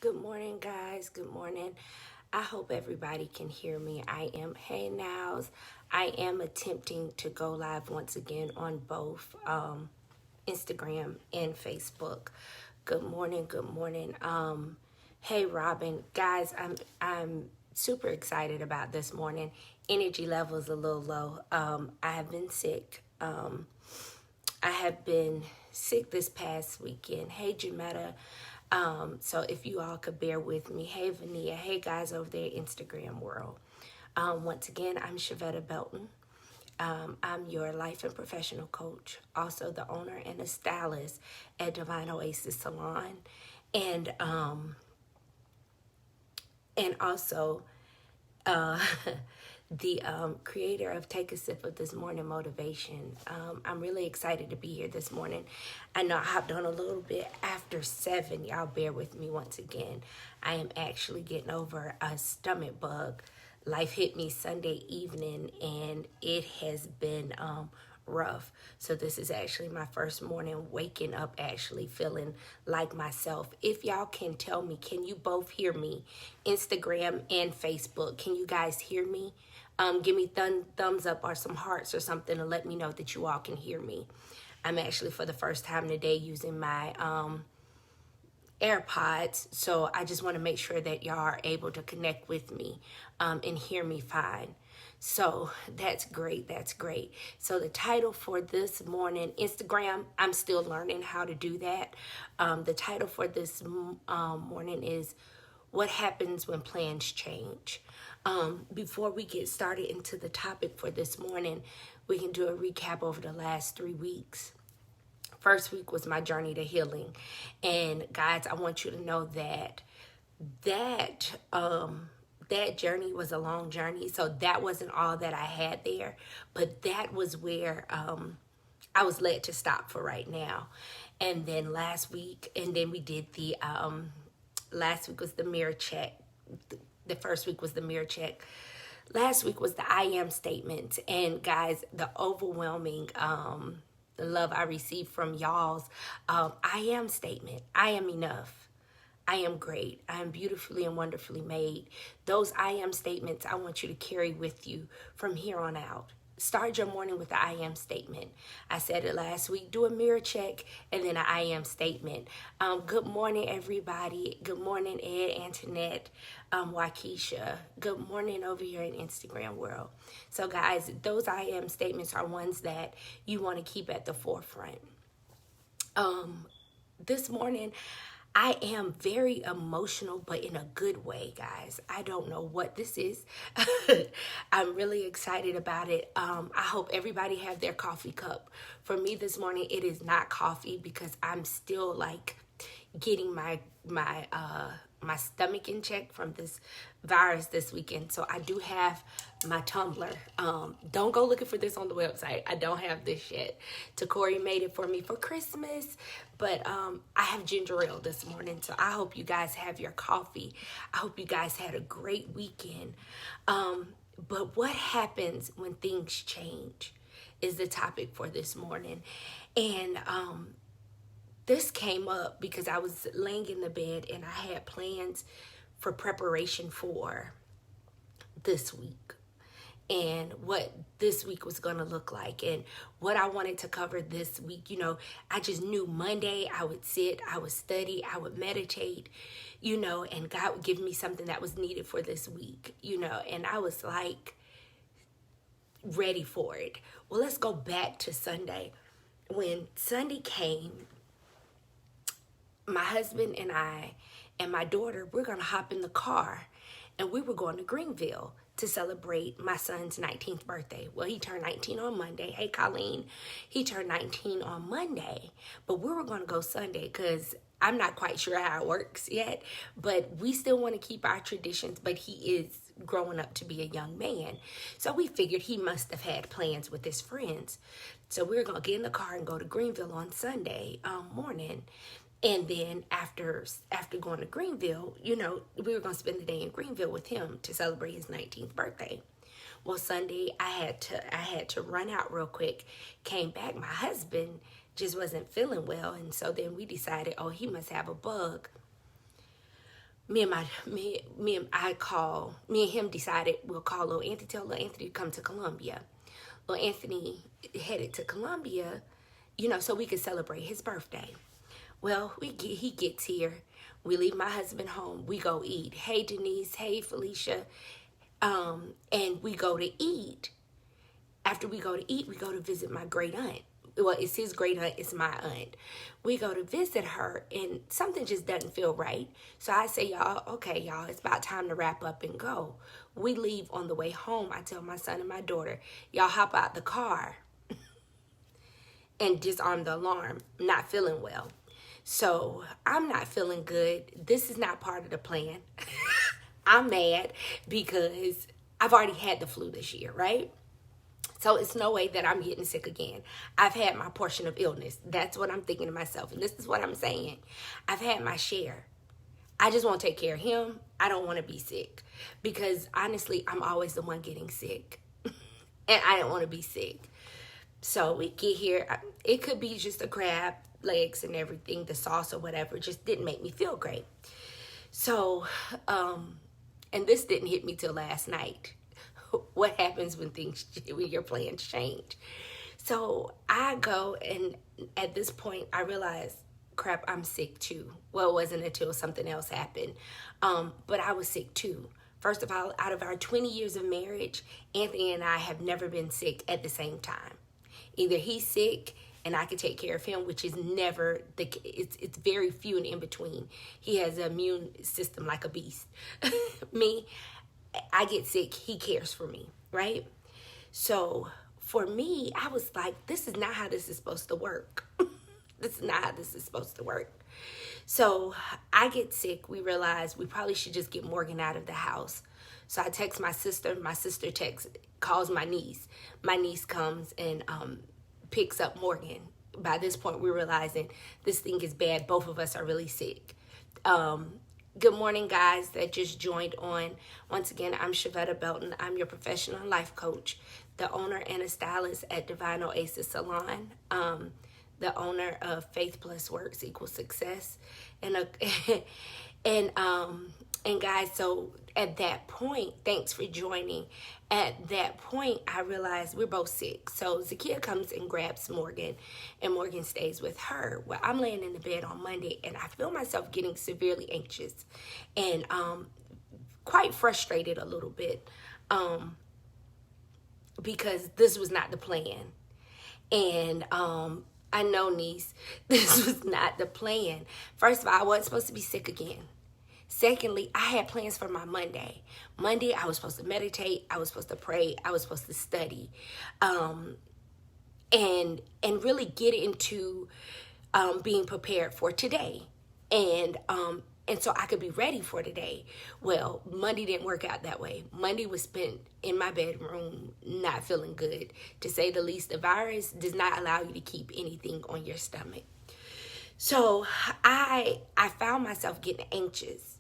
Good morning, guys. Good morning. I hope everybody can hear me. I am Hey Nows. I am attempting to go live once again on both Instagram and Facebook. Good morning. Good morning. Hey Robin, guys. I'm super excited about this morning. Energy levels a little low. I have been sick. I have been sick this past weekend. Hey, Jametta. So if you all could bear with me. Hey, Vania. Hey, guys over there, Instagram world. Once again, I'm Shavetta Belton. I'm your life and professional coach, also the owner and a stylist at Divine Oasis Salon, and also uh, the creator of Take a Sip of This Morning Motivation. I'm really excited to be here this morning. I know I hopped on a little bit after 7. Y'all bear with me once again. I am actually getting over a stomach bug. Life hit me Sunday evening, and it has been rough. So this is actually my first morning waking up actually feeling like myself. If y'all can tell me, can you both hear me? Instagram and Facebook. Can you guys hear me? Give me thumbs up or some hearts or something to let me know that you all can hear me. I'm actually for the first time today using my AirPods, so I just want to make sure that y'all are able to connect with me and hear me fine. So that's great. That's great. So the title for this morning, Instagram, I'm still learning how to do that. The title for this morning is What Happens When Plans Change. Before we get started into the topic for this morning, we can do a recap over the last 3 weeks. First week was my journey to healing. And guys, I want you to know that journey was a long journey. So that wasn't all that I had there, but that was where I was led to stop for right now. And then last week, and then we did the last week was the mirror check. The first week was the mirror check. Last week was the I am statement. And guys, the overwhelming the love I received from y'all's I am statement. I am enough. I am great. I am beautifully and wonderfully made. Those I am statements I want you to carry with you from here on out. Start your morning with the I am statement. I said it last week. Do a mirror check and then an I am statement. Good morning, everybody. Good morning, Ed, Antoinette, Waukesha. Good morning over here in Instagram world. So, guys, those I am statements are ones that you want to keep at the forefront. This morning, I am very emotional, but in a good way, guys. I don't know what this is. I'm really excited about it. I hope everybody have their coffee cup. For me this morning, it is not coffee because I'm still like getting my stomach in check from this virus this weekend. So I do have my tumbler. Don't go looking for this on the website. I don't have this yet. Takori made it for me for Christmas, but I have ginger ale this morning. So I hope you guys have your coffee. I hope you guys had a great weekend. But what happens when things change is the topic for this morning. And this came up because I was laying in the bed and I had plans for preparation for this week and what this week was going to look like and what I wanted to cover this week. You know, I just knew Monday I would sit, I would study, I would meditate, you know, and God would give me something that was needed for this week, you know, and I was like ready for it. Well, let's go back to Sunday. When Sunday came, my husband and I and my daughter, we're going to hop in the car and we were going to Greenville to celebrate my son's 19th birthday. Well, he turned 19 on Monday. Hey, Colleen. He turned 19 on Monday, but we were going to go Sunday because I'm not quite sure how it works yet, but we still want to keep our traditions, but he is growing up to be a young man. So we figured he must have had plans with his friends. So we were going to get in the car and go to Greenville on Sunday morning. And then after going to Greenville, you know, we were going to spend the day in Greenville with him to celebrate his 19th birthday. Well, Sunday I had to run out real quick. Came back, my husband just wasn't feeling well, and so then we decided, oh, he must have a bug. me and him decided we'll call little Anthony, tell little Anthony to come to Columbia. Little Anthony headed to Columbia, so we could celebrate his birthday. Well, he gets here. We leave my husband home. We go eat. Hey, Denise. Hey, Felicia. And we go to eat. After we go to eat, we go to visit my great aunt. Well, it's his great aunt, it's my aunt. We go to visit her, and something just doesn't feel right. So I say, okay, y'all, it's about time to wrap up and go. We leave. On the way home, I tell my son and my daughter, y'all hop out the car and disarm the alarm. I'm not feeling well. So I'm not feeling good. This is not part of the plan. I'm mad because I've already had the flu this year, right? So it's no way that I'm getting sick again. I've had my portion of illness. That's what I'm thinking to myself. And this is what I'm saying. I've had my share. I just want to take care of him. I don't want to be sick. Because honestly, I'm always the one getting sick. And I don't want to be sick. So we get here. It could be just the crab legs and everything. The sauce or whatever just didn't make me feel great. So, and this didn't hit me till last night. What happens when your plans change? So I go, and at this point I realize, crap, I'm sick too. Well, it wasn't until something else happened. But I was sick too. First of all, out of our 20 years of marriage, Anthony and I have never been sick at the same time. Either he's sick and I can take care of him, which is never it's very few and in between. He has an immune system like a beast. Me, I get sick, he cares for me, right? So for me, I was like, this is not how this is supposed to work. This is not how this is supposed to work. So I get sick. We realize we probably should just get Morgan out of the house. So I text my sister. My sister calls my niece. My niece comes and picks up Morgan. By this point, we're realizing this thing is bad. Both of us are really sick. Good morning, guys that just joined on. Once again, I'm Shavetta Belton. I'm your professional life coach, the owner and a stylist at Divine Oasis Salon, the owner of Faith Plus Works Equals Success, and guys, so at that point, thanks for joining. At that point, I realized we're both sick. So Zakia comes and grabs Morgan, and Morgan stays with her. Well, I'm laying in the bed on Monday, and I feel myself getting severely anxious and quite frustrated a little bit because this was not the plan. And I know, niece, this was not the plan. First of all, I wasn't supposed to be sick again. Secondly, I had plans for my Monday. Monday, I was supposed to meditate. I was supposed to pray. I was supposed to study, and really get into being prepared for today, and so I could be ready for today. Well, Monday didn't work out that way. Monday was spent in my bedroom, not feeling good, to say the least. The virus does not allow you to keep anything on your stomach. So I found myself getting anxious.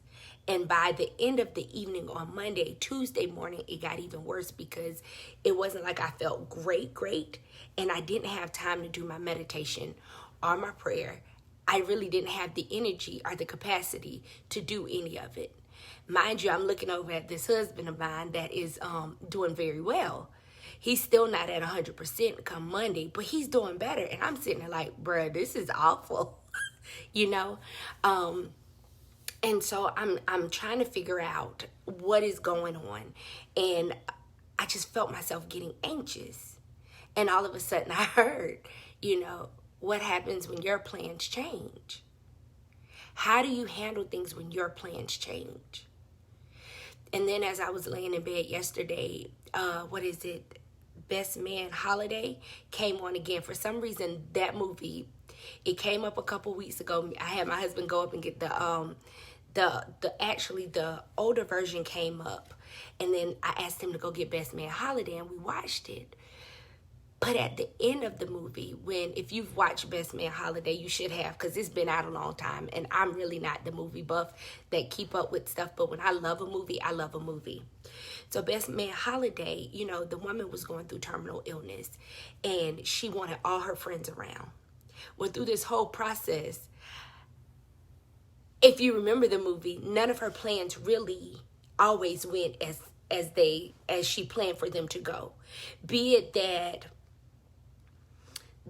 And by the end of the evening on Monday, Tuesday morning, it got even worse because it wasn't like I felt great. And I didn't have time to do my meditation or my prayer. I really didn't have the energy or the capacity to do any of it. Mind you, I'm looking over at this husband of mine that is doing very well. He's still not at 100% come Monday, but he's doing better. And I'm sitting there like, bruh, this is awful, you know? And so I'm trying to figure out what is going on. And I just felt myself getting anxious. And all of a sudden I heard, what happens when your plans change? How do you handle things when your plans change? And then as I was laying in bed yesterday, Best Man Holiday came on again. For some reason, that movie, it came up a couple weeks ago. I had my husband go up and get the older version came up. And then I asked him to go get Best Man Holiday, and we watched it. But at the end of the movie, if you've watched Best Man Holiday, you should have, because it's been out a long time. And I'm really not the movie buff that keep up with stuff. But when I love a movie, I love a movie. So Best Man Holiday, the woman was going through terminal illness. And she wanted all her friends around. Well, through this whole process, if you remember the movie, none of her plans really always went as she planned for them to go. Be it that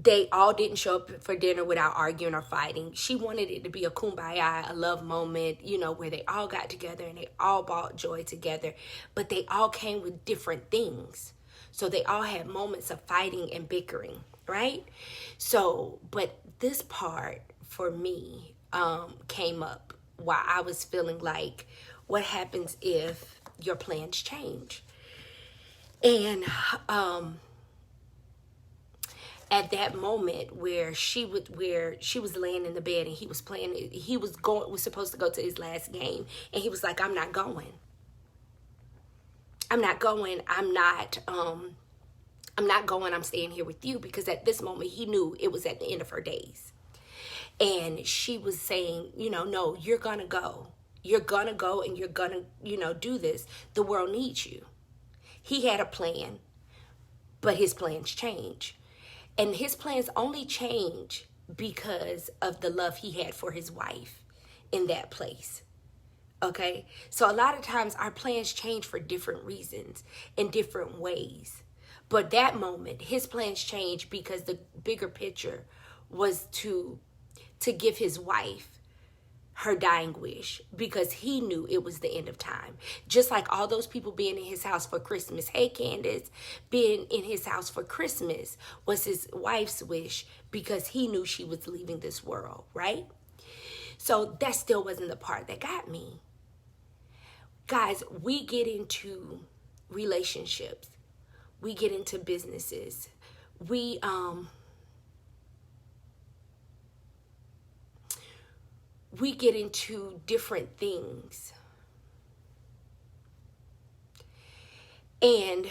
they all didn't show up for dinner without arguing or fighting. She wanted it to be a kumbaya, a love moment, you know, where they all got together and they all brought joy together. But they all came with different things. So they all had moments of fighting and bickering, right? So, but this part for me came up while I was feeling like, what happens if your plans change? And at that moment where she was laying in the bed and he was playing, was supposed to go to his last game, and he was like, I'm not going. I'm not going. I'm not going. I'm staying here with you, because at this moment he knew it was at the end of her days. And she was saying, you know, no, you're gonna go. You're gonna go and you're gonna, you know, do this. The world needs you. He had a plan, but his plans change. And his plans only change because of the love he had for his wife in that place. Okay? So a lot of times our plans change for different reasons, in different ways. But that moment, his plans changed because the bigger picture was to give his wife her dying wish, because he knew it was the end of time. Just like all those people being in his house for Christmas. Hey, Candace, being in his house for Christmas was his wife's wish, because he knew she was leaving this world, right? So that still wasn't the part that got me. Guys, we get into relationships. We get into businesses. We get into different things. And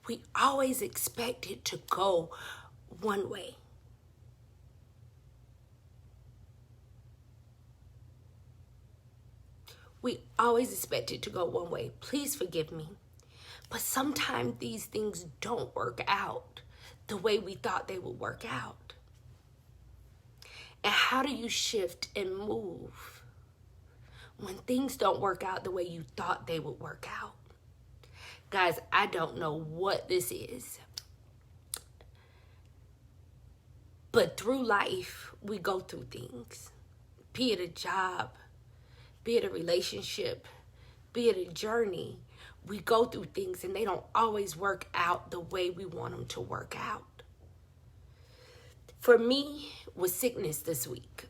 we always expect it to go one way. We always expect it to go one way. Please forgive me. But sometimes these things don't work out the way we thought they would work out. And how do you shift and move when things don't work out the way you thought they would work out? Guys, I don't know what this is. But through life, we go through things. Be it a job, be it a relationship, be it a journey. We go through things and they don't always work out the way we want them to work out. For me, was sickness this week.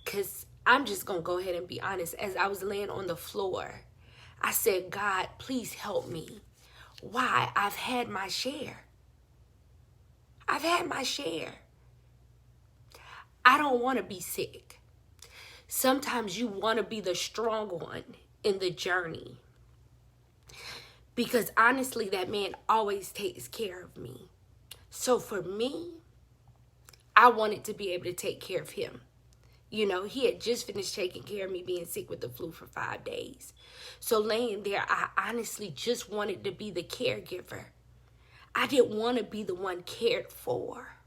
Because I'm just going to go ahead and be honest. As I was laying on the floor, I said, God, please help me. Why? I've had my share. I've had my share. I don't want to be sick. Sometimes you want to be the strong one in the journey. Because honestly, that man always takes care of me. So for me, I wanted to be able to take care of him. You know, he had just finished taking care of me being sick with the flu for 5 days. So laying there, I honestly just wanted to be the caregiver. I didn't want to be the one cared for.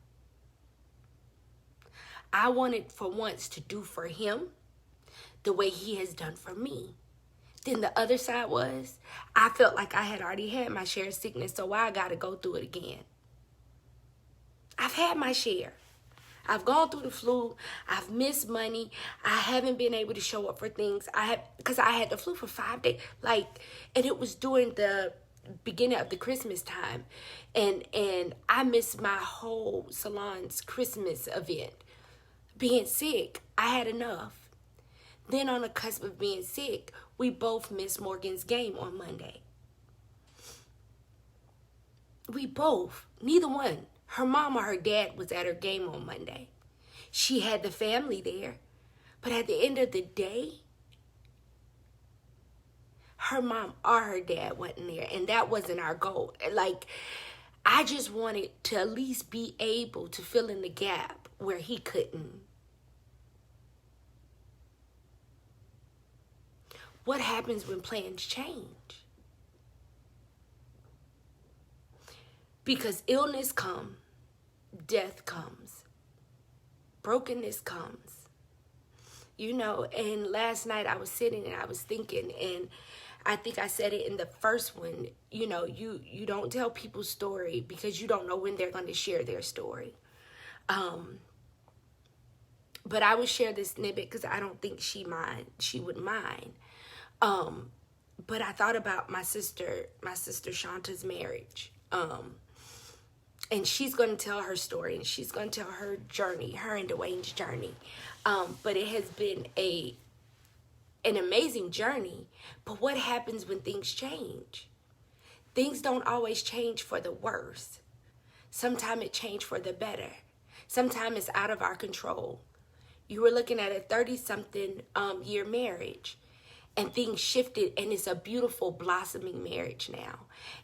I wanted for once to do for him the way he has done for me. Then the other side was, I felt like I had already had my share of sickness, so why I got to go through it again? I've had my share. I've gone through the flu. I've missed money. I haven't been able to show up for things. Because I had the flu for 5 days. And it was during the beginning of the Christmas time. And I missed my whole salon's Christmas event. Being sick, I had enough. Then on the cusp of being sick, we both missed Morgan's game on Monday. We both, neither one. Her mom or her dad was at her game on Monday. She had the family there. But at the end of the day, her mom or her dad wasn't there. And that wasn't our goal. I just wanted to at least be able to fill in the gap where he couldn't. What happens when plans change? Because illness comes, death comes, brokenness comes. you know. And last night I was sitting and I was thinking, and I think I said it in the first one, you know, you don't tell people's story because you don't know when they're going to share their story. But I would share this snippet because I don't think she would mind. But I thought about my sister Shanta's marriage. And she's going to tell her story, and she's going to tell her journey, her and Dwayne's journey. But it has been an amazing journey. But what happens when things change? Things don't always change for the worse. Sometimes it changes for the better. Sometimes it's out of our control. You were looking at a 30-something year marriage, and things shifted, and it's a beautiful blossoming marriage now.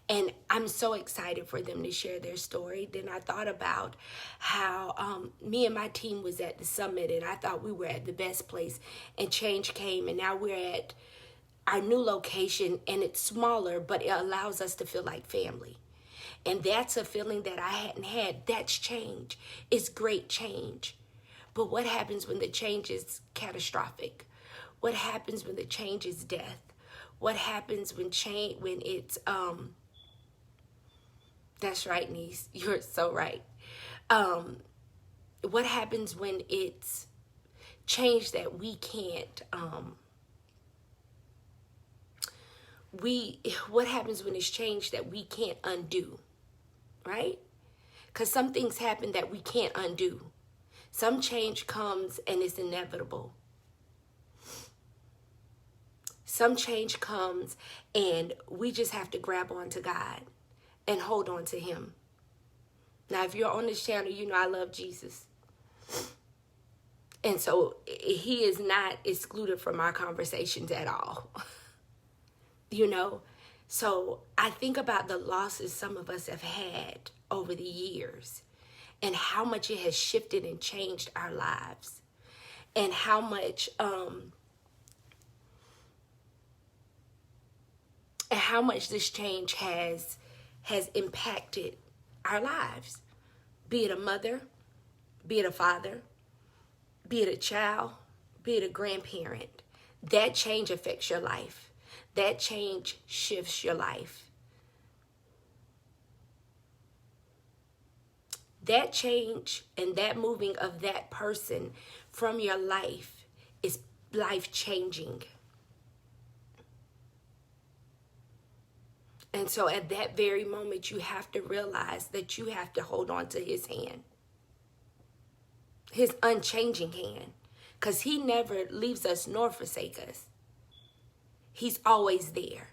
And I'm so excited for them to share their story. Then I thought about how me and my team was at the summit, and I thought we were at the best place, and change came, and now we're at our new location, and it's smaller, but it allows us to feel like family. And that's a feeling that I hadn't had. That's change. It's great change. But what happens when the change is catastrophic? What happens when the change is death? What happens when it's that's right, niece. You're so right. What happens when it's change that we can't what happens when it's change that we can't undo? Right? Because some things happen that we can't undo. Some change comes and it's inevitable. Some change comes and we just have to grab onto God and hold on to him. Now, if you're on this channel, you know I love Jesus. And so he is not excluded from our conversations at all. You know? So I think about the losses some of us have had over the years and how much it has shifted and changed our lives, and how much this change has impacted our lives. Be it a mother, be it a father, be it a child, be it a grandparent. That change affects your life. That change shifts your life. That change and that moving of that person from your life is life-changing. And so at that very moment, you have to realize that you have to hold on to his hand. His unchanging hand. Because he never leaves us nor forsake us. He's always there.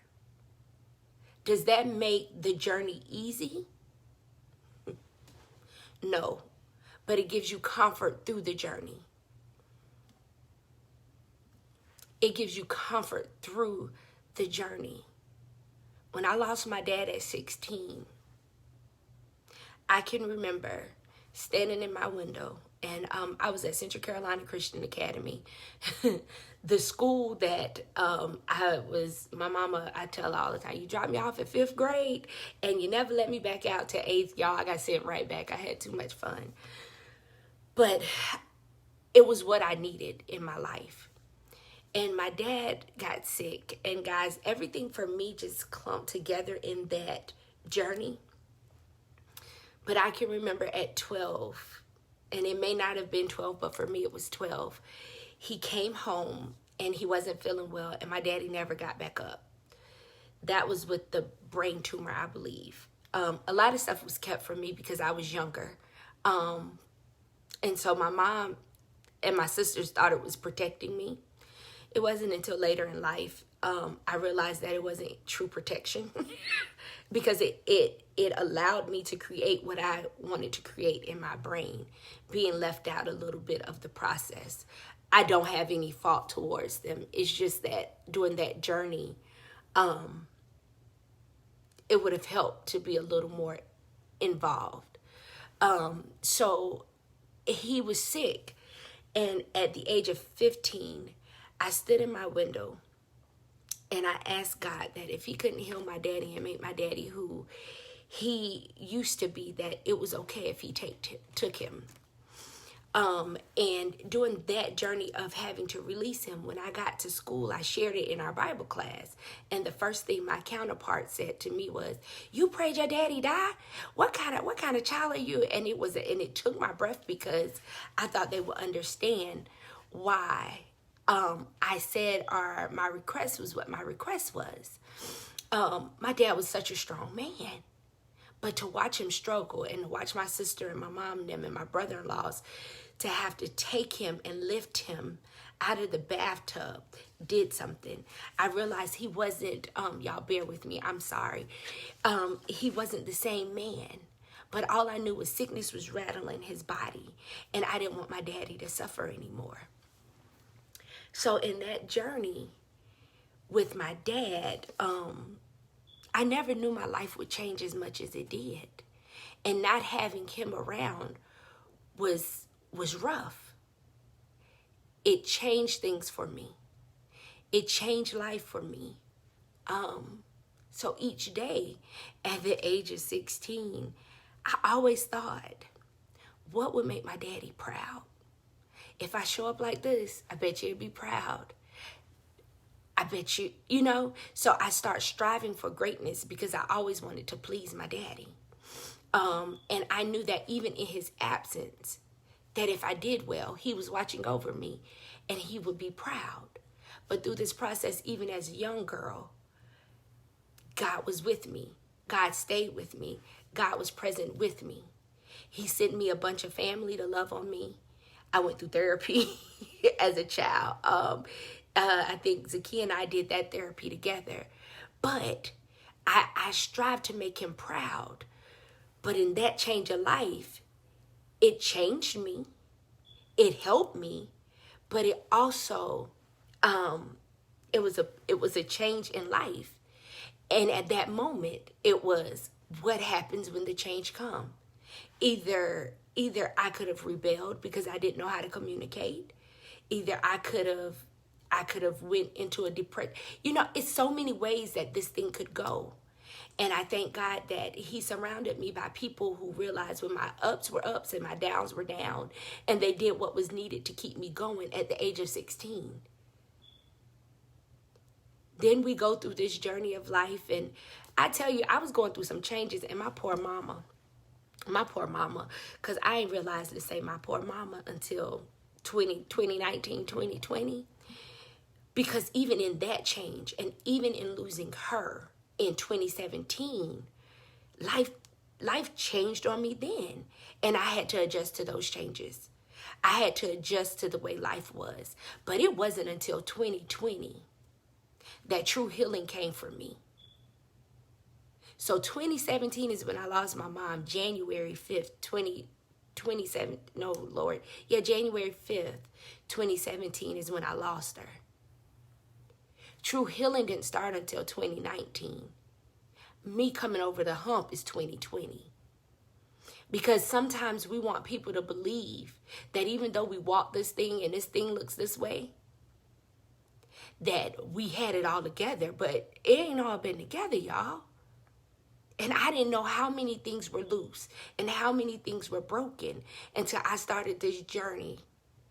Does that make the journey easy? No, but it gives you comfort through the journey. It gives you comfort through the journey. When I lost my dad at 16, I can remember standing in my window, and I was at Central Carolina Christian Academy. The school that my mama, I tell all the time, you dropped me off at 5th grade and you never let me back out to 8th. Y'all, I got sent right back. I had too much fun. But it was what I needed in my life. And my dad got sick. And guys, everything for me just clumped together in that journey. But I can remember at 12, and it may not have been 12, but for me it was 12. He came home and he wasn't feeling well, and my daddy never got back up. That was with the brain tumor, I believe. A lot of stuff was kept from me because I was younger. And so my mom and my sisters thought it was protecting me. It wasn't until later in life I realized that it wasn't true protection because it allowed me to create what I wanted to create in my brain, being left out a little bit of the process. I don't have any fault towards them. It's just that during that journey, it would have helped to be a little more involved. So he was sick, and at the age of 15, I stood in my window and I asked God that if he couldn't heal my daddy and make my daddy who he used to be, that it was okay if he took him. And during that journey of having to release him, when I got to school, I shared it in our Bible class. And the first thing my counterpart said to me was, "You prayed your daddy die? What kind of child are you?" And it took my breath, because I thought they would understand why I said, or my request was what my request was. My dad was such a strong man. But to watch him struggle, and to watch my sister and my mom and them and my brother-in-laws to have to take him and lift him out of the bathtub did something. I realized he wasn't, y'all bear with me, I'm sorry. He wasn't the same man. But all I knew was sickness was rattling his body. And I didn't want my daddy to suffer anymore. So in that journey with my dad, I never knew my life would change as much as it did. And not having him around was rough. It changed things for me. It changed life for me. So each day at the age of 16, I always thought, what would make my daddy proud? If I show up like this, I bet you'd be proud. I bet you, so I start striving for greatness, because I always wanted to please my daddy. And I knew that even in his absence, that if I did well, he was watching over me and he would be proud. But through this process, even as a young girl, God was with me. God stayed with me. God was present with me. He sent me a bunch of family to love on me. I went through therapy as a child. I think Zakiya and I did that therapy together. But I strive to make him proud. But in that change of life, it changed me. It helped me. But it also, it was a change in life. And at that moment, it was, what happens when the change comes? Either I could have rebelled because I didn't know how to communicate. Either I could have went into a depression. It's so many ways that this thing could go. And I thank God that he surrounded me by people who realized when my ups were ups and my downs were down, and they did what was needed to keep me going at the age of 16. Then we go through this journey of life, and I tell you, I was going through some changes, and my poor mama, because I ain't realized to say my poor mama until 2019, 2020. Because even in that change, and even in losing her in 2017, life changed on me then. And I had to adjust to those changes. I had to adjust to the way life was. But it wasn't until 2020 that true healing came for me. So 2017 is when I lost my mom, January 5th, January 5th, 2017 is when I lost her. True healing didn't start until 2019. Me coming over the hump is 2020. Because sometimes we want people to believe that even though we walk this thing and this thing looks this way, that we had it all together. But it ain't all been together, y'all. And I didn't know how many things were loose and how many things were broken until I started this journey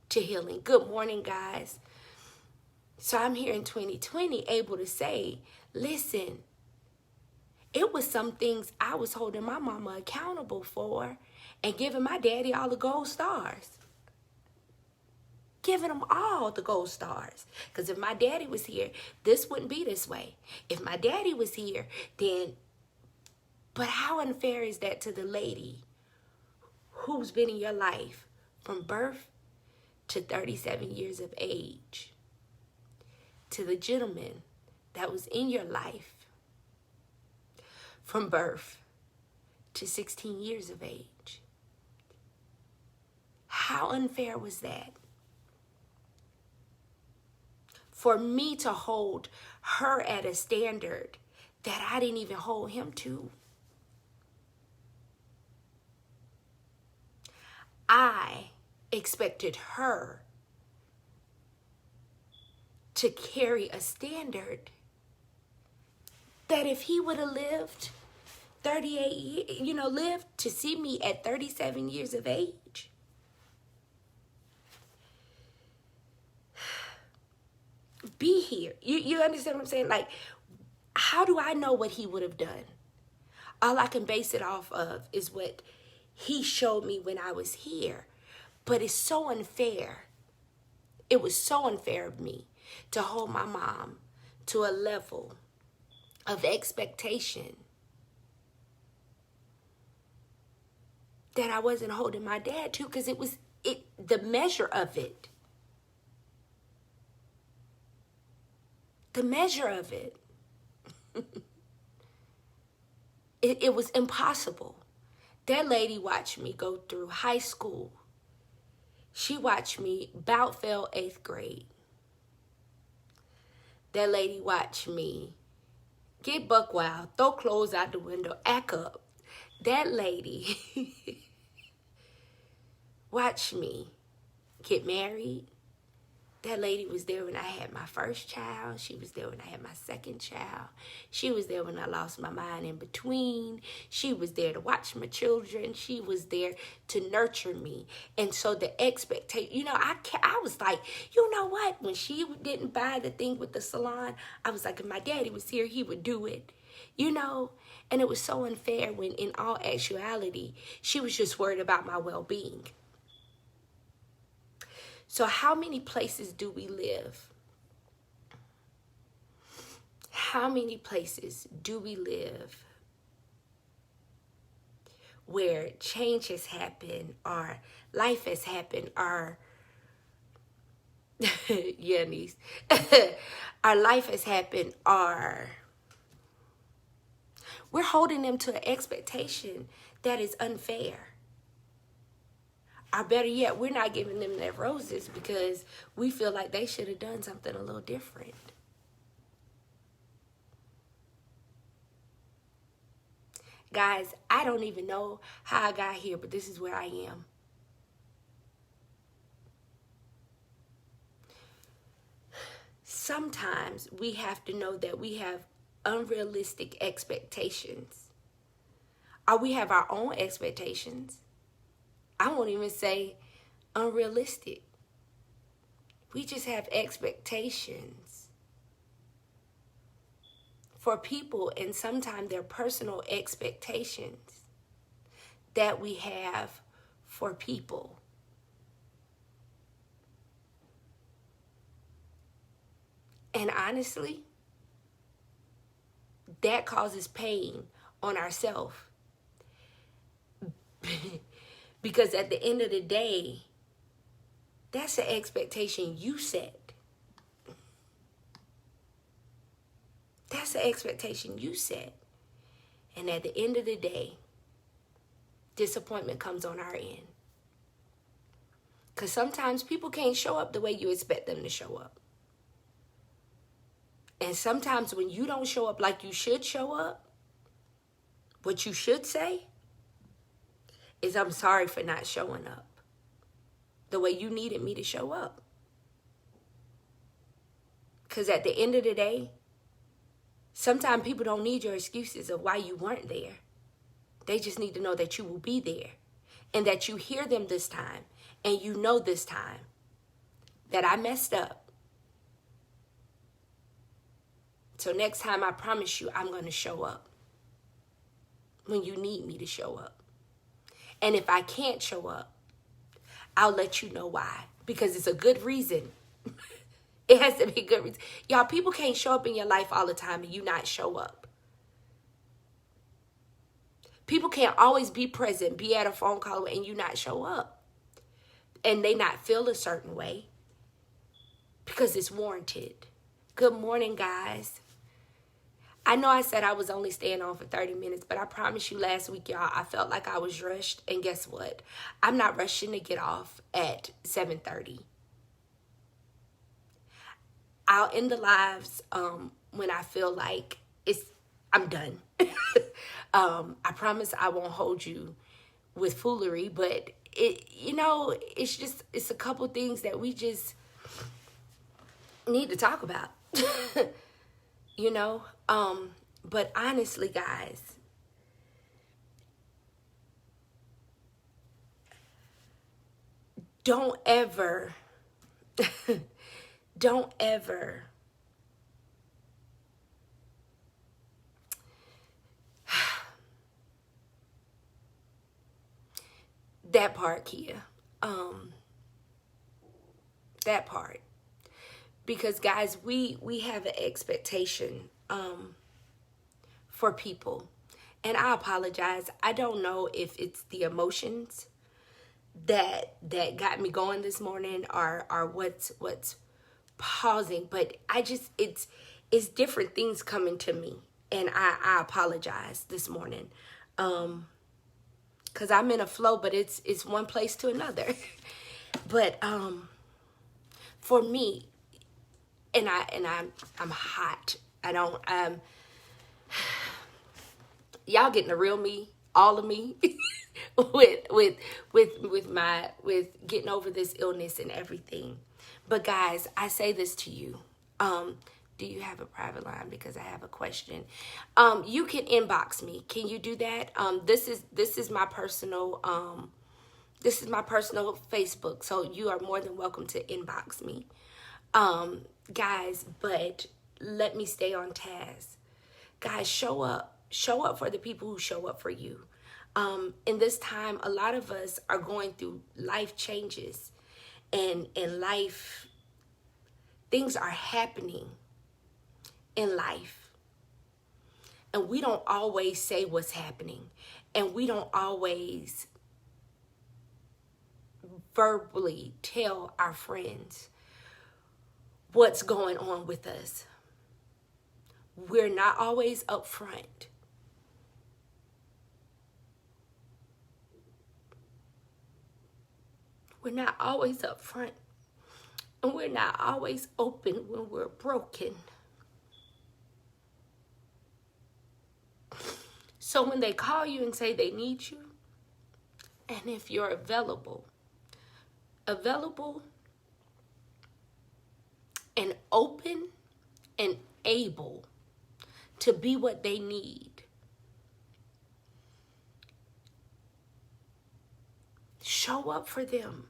to healing. Good morning, guys. So I'm here in 2020 able to say, listen, it was some things I was holding my mama accountable for and giving my daddy all the gold stars. Giving them all the gold stars. Because if my daddy was here, this wouldn't be this way. If my daddy was here, then... But how unfair is that to the lady who's been in your life from birth to 37 years of age? To the gentleman that was in your life from birth to 16 years of age. How unfair was that? For me to hold her at a standard that I didn't even hold him to. I expected her to carry a standard that if he would have lived 38 years, lived to see me at 37 years of age, be here. You understand what I'm saying? Like, how do I know what he would have done? All I can base it off of is what he showed me when I was here. But it's so unfair. It was so unfair of me to hold my mom to a level of expectation that I wasn't holding my dad to, because it was the measure of it. The measure of it. It was impossible. That lady watched me go through high school. She watched me bout fail 8th grade. That lady watched me get buck wild, throw clothes out the window, act up. That lady watched me get married. That lady was there when I had my first child. She was there when I had my second child. She was there when I lost my mind in between. She was there to watch my children. She was there to nurture me. And so the expectation, I was like, you know what? When she didn't buy the thing with the salon, I was like, if my daddy was here, he would do it. And it was so unfair when in all actuality, she was just worried about my well-being. So how many places do we live? How many places do we live where change has happened, or life has happened, or yeah, niece, our life has happened, or we're holding them to an expectation that is unfair. Or better yet, we're not giving them their roses because we feel like they should have done something a little different. Guys, I don't even know how I got here, but this is where I am. Sometimes we have to know that we have unrealistic expectations. Or we have our own expectations. I won't even say unrealistic. We just have expectations for people, and sometimes they're personal expectations that we have for people. And honestly, that causes pain on ourselves. Because at the end of the day, that's the expectation you set. That's the expectation you set. And at the end of the day, disappointment comes on our end. Because sometimes people can't show up the way you expect them to show up. And sometimes when you don't show up like you should show up, what you should say is, I'm sorry for not showing up the way you needed me to show up. Because at the end of the day, sometimes people don't need your excuses of why you weren't there. They just need to know that you will be there, and that you hear them this time, and you know this time that I messed up. So next time, I promise you, I'm going to show up when you need me to show up. And if I can't show up, I'll let you know why. Because it's a good reason. It has to be a good reason. Y'all, people can't show up in your life all the time and you not show up. People can't always be present, be at a phone call, and you not show up. And they not feel a certain way. Because it's warranted. Good morning, guys. I know I said I was only staying on for 30 minutes, but I promise you last week, y'all, I felt like I was rushed. And guess what? I'm not rushing to get off at 7:30. I'll end the lives when I feel like I'm done. I promise I won't hold you with foolery, but it's a couple things that we just need to talk about. But honestly, guys, don't ever That part, Kia. That part. Because guys, we have an expectation for people. And I apologize. I don't know if it's the emotions that got me going this morning, or what's pausing, but I just it's different things coming to me, and I apologize this morning. Cuz I'm in a flow, but it's one place to another. But for me, and I'm hot. I don't y'all getting the real me, all of me, with getting over this illness and everything. But guys, I say this to you. Do you have a private line? Because I have a question. You can inbox me. Can you do that? This is my personal Facebook. So you are more than welcome to inbox me. Guys, but let me stay on task. Guys, show up. Show up for the people who show up for you. In this time, a lot of us are going through life changes, and life, things are happening in life. And we don't always say what's happening. And we don't always verbally tell our friends what's going on with us. We're not always upfront. We're not always upfront. And we're not always open when we're broken. So when they call you and say they need you, and if you're available and open and able to be what they need, show up for them.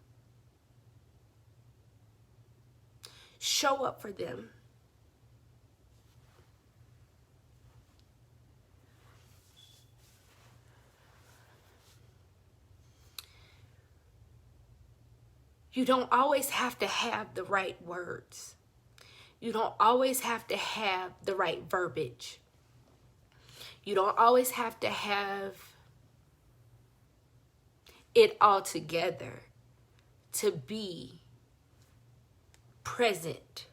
Show up for them. You don't always have to have the right words. You don't always have to have the right verbiage. You don't always have to have it all together to be present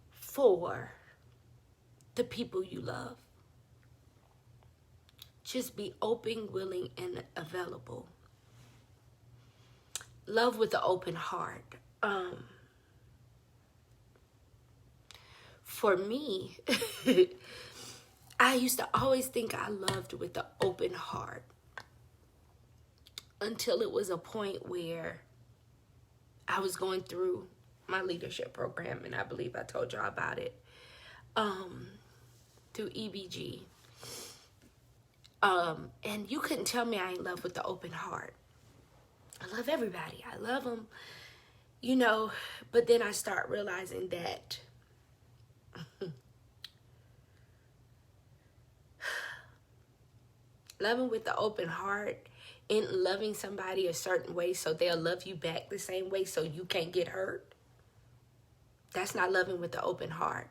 for the people you love. Just be open, willing, and available. Love with an open heart. For me, I used to always think I loved with an open heart, until it was a point where I was going through my leadership program, and I believe I told y'all about it, through EBG. And you couldn't tell me I ain't love with the open heart. I love everybody. I love them, you know, but then I start realizing that loving with the open heart and loving somebody a certain way so they'll love you back the same way so you can't get hurt, that's not loving with the open heart.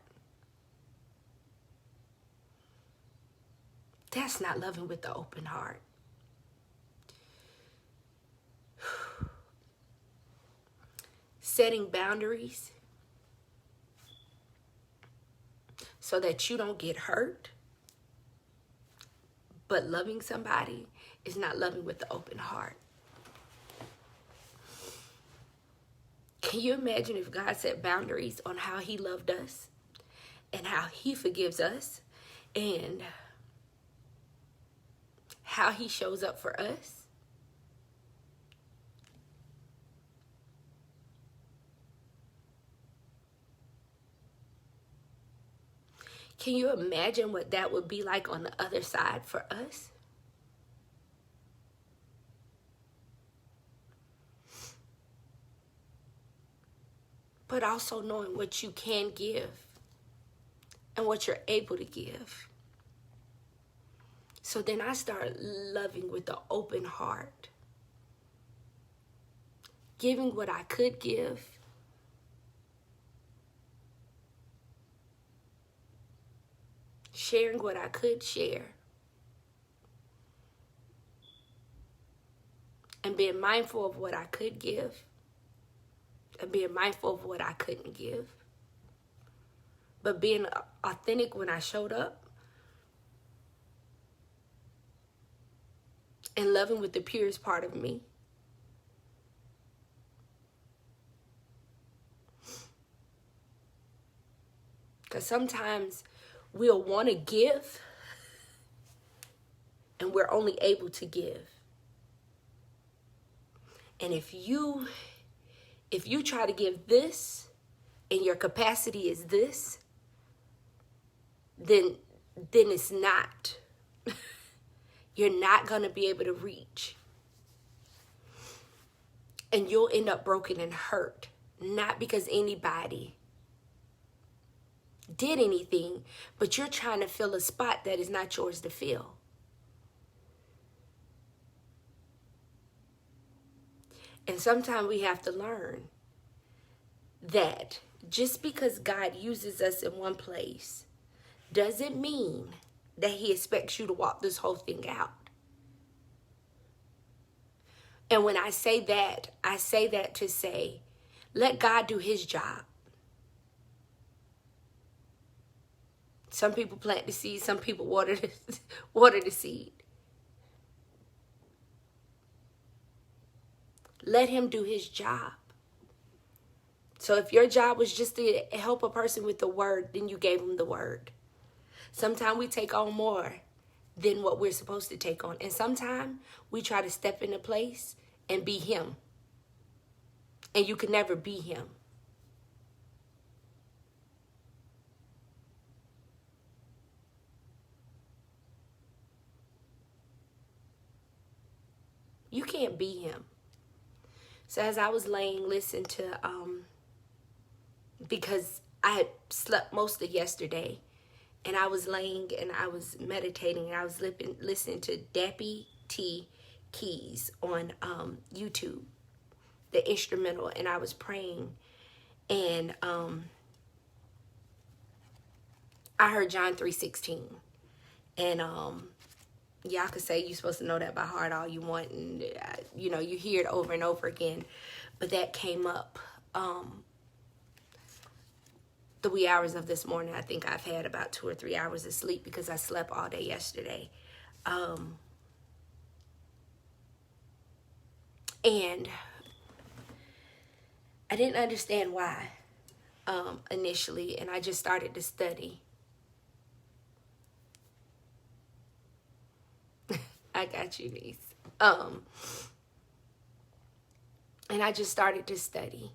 That's not loving with the open heart. Setting boundaries so that you don't get hurt, but loving somebody is not loving with the open heart. Can you imagine if God set boundaries on how he loved us and how he forgives us and how he shows up for us? Can you imagine what that would be like on the other side for us? But also knowing what you can give and what you're able to give. So then I start loving with an open heart, giving what I could give, sharing what I could share, and being mindful of what I could give and being mindful of what I couldn't give. But being authentic when I showed up and loving with the purest part of me. Because sometimes we'll want to give and we're only able to give. And if you try to give this and your capacity is this, then it's not. You're not going to be able to reach. And you'll end up broken and hurt. Not because anybody did anything, but you're trying to fill a spot that is not yours to fill. And sometimes we have to learn that just because God uses us in one place doesn't mean that he expects you to walk this whole thing out. And when I say that to say, let God do his job. Some people plant the seed, some people water the seed. Let him do his job. So if your job was just to help a person with the word, then you gave them the word. Sometimes we take on more than what we're supposed to take on. And sometimes we try to step into place and be him. And you can never be him. You can't be him. So as I was laying, listen to, because I had slept most of yesterday, and I was laying and I was meditating, and I was listening to Dappy T. Keys on YouTube, the instrumental, and I was praying, and I heard John 3:16, and y'all could say you're supposed to know that by heart all you want, and you hear it over and over again, but that came up the wee hours of this morning. I think I've had about 2 or 3 hours of sleep because I slept all day yesterday. And I didn't understand why initially, and I just started to study. I got you, niece. And I just started to study.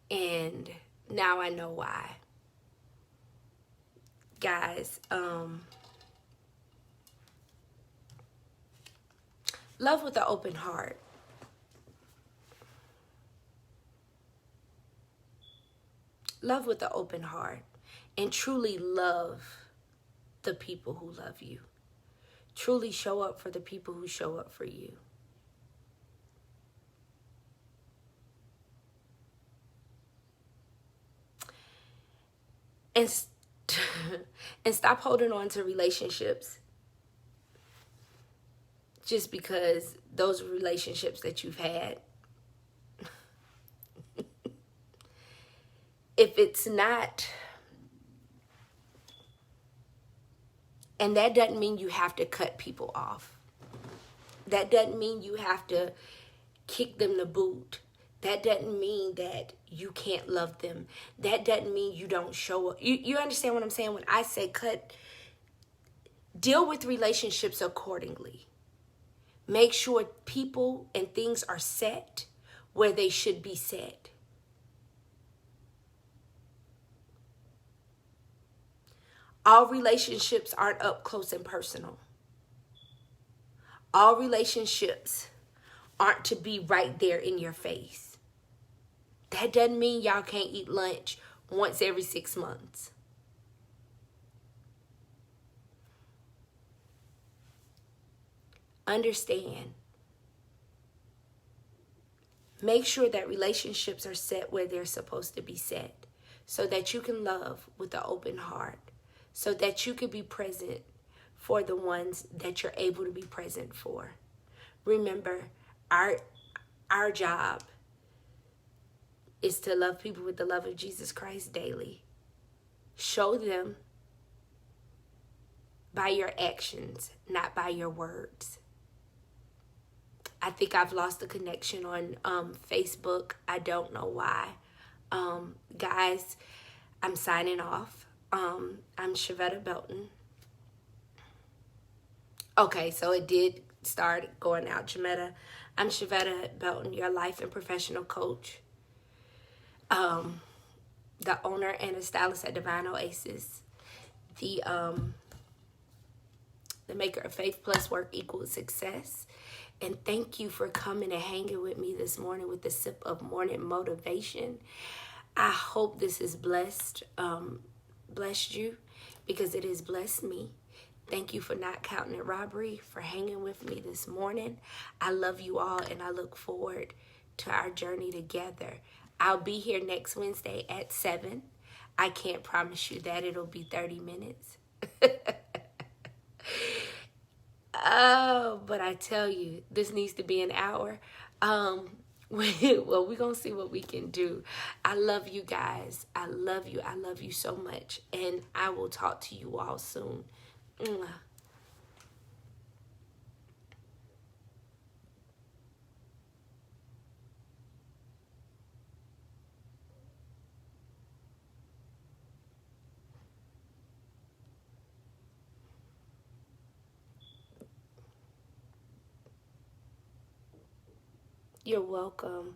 And now I know why. Guys, love with an open heart. Love with an open heart. And truly love the people who love you. Truly show up for the people who show up for you. And stop holding on to relationships just because those relationships that you've had. If it's not, and that doesn't mean you have to cut people off. That doesn't mean you have to kick them the boot. That doesn't mean that you can't love them. That doesn't mean you don't show up. You understand what I'm saying? When I say cut, deal with relationships accordingly. Make sure people and things are set where they should be set. All relationships aren't up close and personal. All relationships aren't to be right there in your face. That doesn't mean y'all can't eat lunch once every 6 months. understand. Make sure that relationships are set where they're supposed to be set, so that you can love with an open heart, so that you can be present for the ones that you're able to be present for. Remember, our job is to love people with the love of Jesus Christ daily. Show them by your actions, not by your words. I think I've lost the connection on Facebook. I don't know why. Guys, I'm signing off. I'm Shavetta Belton. Okay, so it did start going out. Jametta, I'm Shavetta Belton, your life and professional coach. The owner and a stylist at Divine Oasis. The maker of Faith Plus Work Equals Success. And thank you for coming and hanging with me this morning with the sip of morning motivation. I hope this has blessed you, because it has blessed me. Thank you for not counting it robbery, for hanging with me this morning. I love you all, and I look forward to our journey together. I'll be here next Wednesday at 7. I can't promise you that it'll be 30 minutes. Oh, but I tell you, this needs to be an hour. Well, we're going to see what we can do. I love you guys. I love you. I love you so much. And I will talk to you all soon. Mwah. You're welcome.